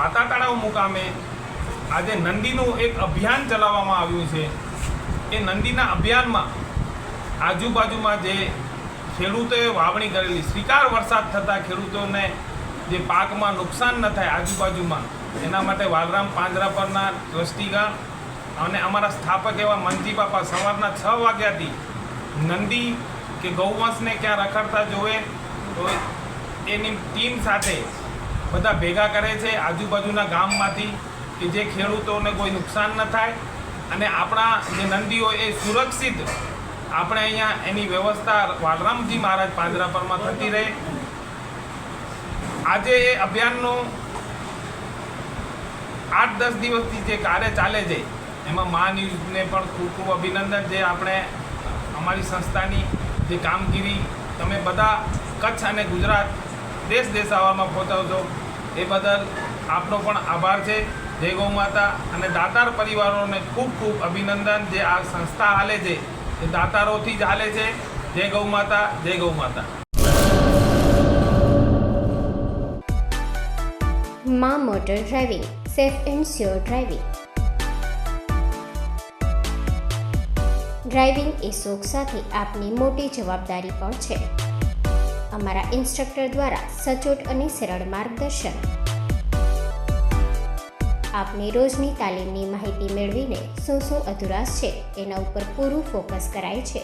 દાતા તળાવ મુકામે આજે નંદીનું એક અભિયાન ચલાવવામાં આવ્યું છે. એ નંદીના અભિયાનમાં આજુબાજુમાં જે ખેડૂતોએ વાવણી કરેલી સ્વીકાર વરસાદ થતાં ખેડૂતોને જે પાકમાં નુકસાન ન થાય આજુબાજુમાં, એના માટે વાલરામ પાંજરાપરના ટ્રસ્ટીગણ અને અમારા સ્થાપક એવા મનજી બાપા સવારના 6 વાગ્યાથી નંદી કે ગૌવંશને ક્યાં રખડતા જોવે તો એની ટીમ સાથે બધા ભેગા કરે છે આજુબાજુના ગામમાંથી, કે જે ખેડૂતોને કોઈ નુકસાન ન થાય અને આપણા જે નંદીઓ એ સુરક્ષિત આપણે અહીંયા એની વ્યવસ્થા વાલરામજી મહારાજ પાંજરાપરમાં થતી રહે. આજે એ અભિયાનનું 8-10 દિવસથી જે કાર્ય ચાલે છે એમાં મા ન્યૂઝને પણ ખૂબ ખૂબ અભિનંદન. જે આપણે અમારી સંસ્થાની જે કામગીરી તમે બધા કચ્છ અને ગુજરાત દેશ દેશાવરમાં પહોંચાડો એ બદલ આપનો પણ આભાર છે. જય ગૌ માતા. અને દાતાર પરિવારોને ખૂબ ખૂબ અભિનંદન. જે આ સંસ્થા હાલે છે એ દાતારોથી જ હાલે છે. જય ગૌ માતા, જય ગૌ માતા. માં motor driving, safe and sure driving. Driving એ શોખ સાથે આપની મોટી જવાબદારી પણ છે. અમારા ઇન્સ્ટ્રક્ટર દ્વારા સચોટ અને સરળ માર્ગદર્શન. આપની રોજની તાલીમની માહિતી મેળવીને શું અધુરાશ છે એના ઉપર પૂરું ફોકસ કરાય છે.